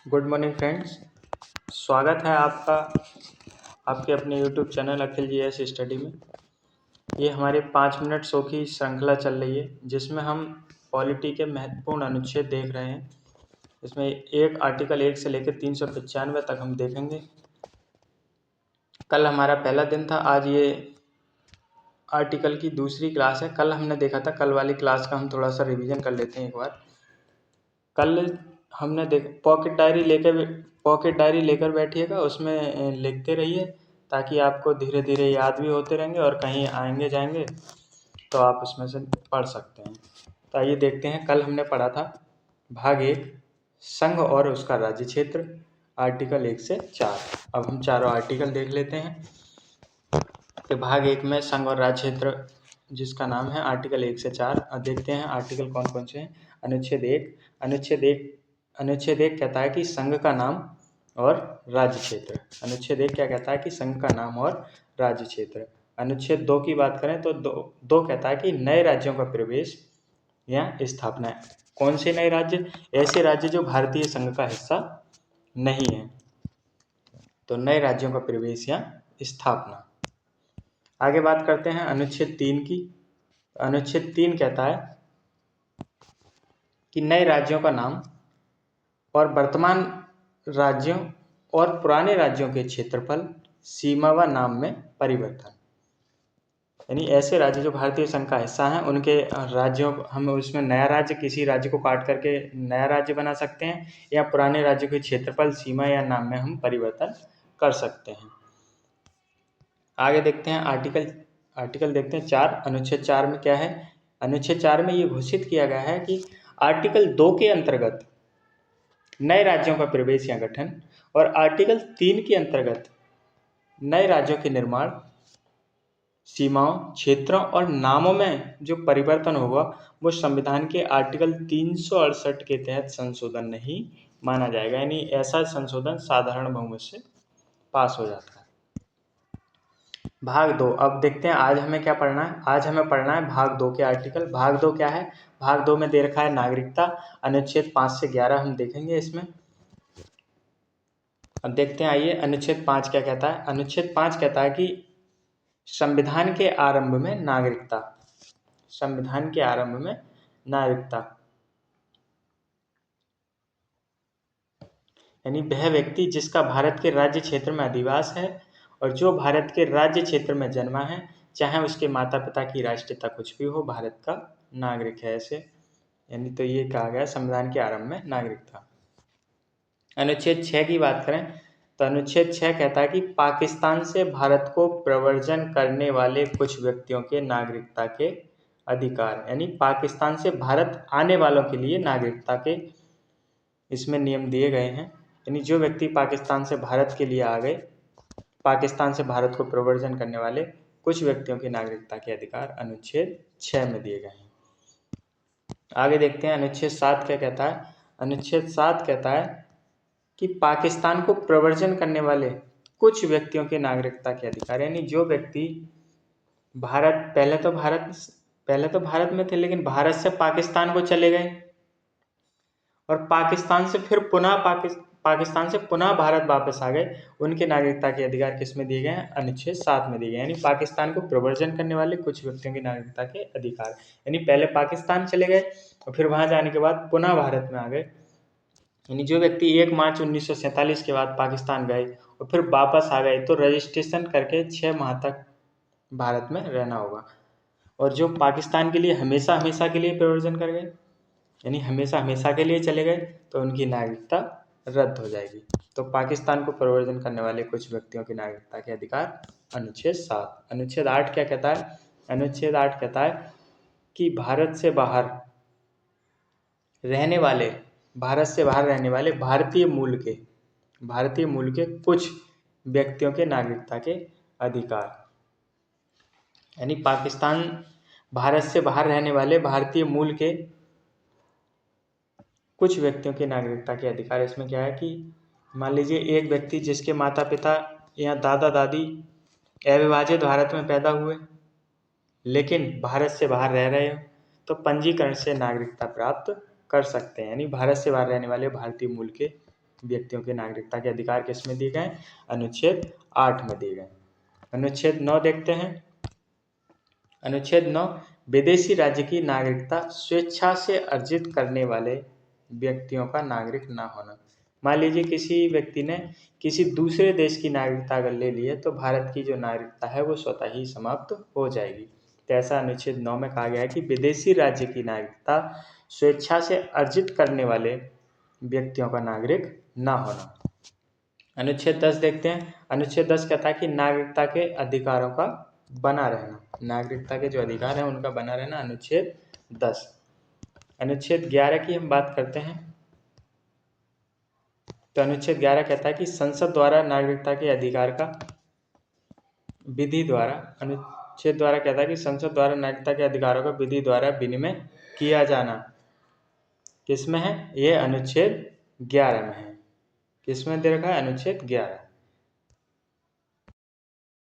Good morning friends. स्वागत है आपका आपके अपने यूट्यूब चैनल अखिल जीएस स्टडी में। ये हमारे 5 मिनट शो की श्रृंखला चल रही है जिसमें हम पॉलिटी के महत्वपूर्ण अनुच्छेद देख रहे हैं। इसमें एक आर्टिकल 1 से लेकर 395 तक हम देखेंगे। कल हमारा पहला दिन था, आज ये आर्टिकल की दूसरी क्लास है। कल हमने देखा था, कल वाली क्लास का हम थोड़ा सा रिवीजन कर लेते हैं एक बार। कल हमने पॉकेट डायरी लेकर बैठिएगा, उसमें लिखते रहिए ताकि आपको धीरे धीरे याद भी होते रहेंगे और कहीं आएंगे जाएंगे तो आप उसमें से पढ़ सकते हैं। तो आइए देखते हैं। कल हमने पढ़ा था भाग 1 संघ और उसका राज्य क्षेत्र, आर्टिकल 1 से 4। अब हम चारों आर्टिकल देख लेते हैं। तो भाग 1 में संघ और राज्य क्षेत्र जिसका नाम है आर्टिकल 1 से 4। अब देखते हैं आर्टिकल कौन कौन से हैं। अनुच्छेद 1 कहता है कि संघ का नाम और राज्य क्षेत्र। अनुच्छेद 1 क्या कहता है कि संघ का नाम और राज्य क्षेत्र। अनुच्छेद 2 की बात करें तो दो कहता है कि नए राज्यों का प्रवेश या स्थापना। कौन से नए राज्य? ऐसे राज्य जो भारतीय संघ का हिस्सा नहीं है, तो नए राज्यों का प्रवेश या स्थापना। आगे बात करते हैं अनुच्छेद 3 की। अनुच्छेद 3 कहता है कि नए राज्यों का नाम और वर्तमान राज्यों और पुराने राज्यों के क्षेत्रफल, सीमा व नाम में परिवर्तन। यानी ऐसे राज्य जो भारतीय संघ का हिस्सा हैं उनके राज्यों, हम उसमें नया राज्य, किसी राज्य को काट करके नया राज्य बना सकते हैं या पुराने राज्यों के क्षेत्रफल, सीमा या नाम में हम परिवर्तन कर सकते हैं। आगे देखते हैं आर्टिकल देखते हैं 4। अनुच्छेद 4 में क्या है? अनुच्छेद 4 में ये घोषित किया गया है कि आर्टिकल 2 के अंतर्गत नए राज्यों का प्रवेश या गठन और आर्टिकल 3 के अंतर्गत नए राज्यों के निर्माण, सीमाओं, क्षेत्रों और नामों में जो परिवर्तन होगा वो संविधान के आर्टिकल 368 के तहत संशोधन नहीं माना जाएगा। यानी ऐसा संशोधन साधारण बहुमत से पास हो जाता है। भाग 2। अब देखते हैं आज हमें क्या पढ़ना है। आज हमें पढ़ना है भाग 2 के आर्टिकल। भाग 2 क्या है? भाग 2 में दे रखा है नागरिकता। अनुच्छेद 5 से 11 हम देखेंगे इसमें। अब देखते हैं, आइए अनुच्छेद 5 क्या कहता है। अनुच्छेद 5 कहता है कि संविधान के आरंभ में नागरिकता। संविधान के आरंभ में नागरिकता यानी वह व्यक्ति जिसका भारत के राज्य क्षेत्र में अधिवास है और जो भारत के राज्य क्षेत्र में जन्मा है, चाहे उसके माता पिता की राष्ट्रीयता कुछ भी हो, भारत का नागरिक है ऐसे। यानी तो ये कहा गया संविधान के आरंभ में नागरिकता। अनुच्छेद 6 की बात करें तो अनुच्छेद 6 कहता है कि पाकिस्तान से भारत को प्रव्रजन करने वाले कुछ व्यक्तियों के नागरिकता के अधिकार। यानी पाकिस्तान से भारत आने वालों के लिए नागरिकता के इसमें नियम दिए गए हैं। यानी जो व्यक्ति पाकिस्तान से भारत के लिए आ गए, पाकिस्तान से भारत को प्रव्रजन करने वाले कुछ व्यक्तियों की नागरिकता के अधिकार अनुच्छेद 6 में दिए गए हैं। आगे देखते हैं अनुच्छेद 7 क्या कहता है। अनुच्छेद 7 कहता है कि पाकिस्तान को प्रव्रजन करने वाले कुछ व्यक्तियों के नागरिकता के अधिकार। यानी जो व्यक्ति पहले तो भारत में थे, लेकिन भारत से पाकिस्तान को चले गए और पाकिस्तान से पुनः भारत वापस आ गए, उनके नागरिकता के अधिकार किस में दिए गए हैं? अनुच्छेद 7 में दिए गए। यानी पाकिस्तान को प्रव्रजन करने वाले कुछ व्यक्तियों की नागरिकता के अधिकार। यानी पहले पाकिस्तान चले गए और फिर वहां जाने के बाद पुनः भारत में आ गए। यानी जो व्यक्ति 1 मार्च 1947 के बाद पाकिस्तान गए और फिर वापस आ गए तो रजिस्ट्रेशन करके 6 माह तक भारत में रहना होगा। और जो पाकिस्तान के लिए हमेशा के लिए प्रव्रजन कर गए, यानी हमेशा के लिए चले गए, तो उनकी नागरिकता रद्द हो जाएगी। तो पाकिस्तान को प्रव्रजन करने वाले कुछ व्यक्तियों की नागरिकता के अधिकार अनुच्छेद 7। अनुच्छेद 8 क्या कहता है? अनुच्छेद 8 कहता है कि भारत से बाहर रहने वाले भारतीय मूल के कुछ व्यक्तियों के नागरिकता के अधिकार। यानी भारत से बाहर रहने वाले भारतीय मूल के कुछ व्यक्तियों के नागरिकता के अधिकार। इसमें क्या है कि मान लीजिए एक व्यक्ति जिसके माता पिता या दादा दादी अविभाजित भारत में पैदा हुए लेकिन भारत से बाहर रह रहे हो, तो पंजीकरण से नागरिकता प्राप्त कर सकते हैं। यानी भारत से बाहर रहने वाले भारतीय मूल के व्यक्तियों के नागरिकता के अधिकार किस में दिए गए? अनुच्छेद 8 में दिए गए। अनुच्छेद 9 देखते हैं। अनुच्छेद 9, विदेशी राज्य की नागरिकता स्वेच्छा से अर्जित करने वाले व्यक्तियों का नागरिक ना होना। मान लीजिए किसी व्यक्ति ने किसी दूसरे देश की नागरिकता अगर ले ली है तो भारत की जो नागरिकता है वो स्वतः ही समाप्त हो जाएगी। तो ऐसा अनुच्छेद 9 में कहा गया है कि विदेशी राज्य की नागरिकता स्वेच्छा से अर्जित करने वाले व्यक्तियों का नागरिक ना होना। अनुच्छेद 10 देखते हैं। अनुच्छेद 10 कहता है कि नागरिकता के अधिकारों का बना रहना। नागरिकता के जो अधिकार हैं उनका बना रहना, अनुच्छेद 10। अनुच्छेद 11 की हम बात करते हैं। तो अनुच्छेद 11 कहता है कि संसद द्वारा नागरिकता के अधिकार का विधि द्वारा, अनुच्छेद द्वारा कहता है कि संसद द्वारा नागरिकता के अधिकारों का विधि द्वारा विनिमय किया जाना। किसमें है? ये अनुच्छेद 11 में है। किसमें दे रखा है? अनुच्छेद 11।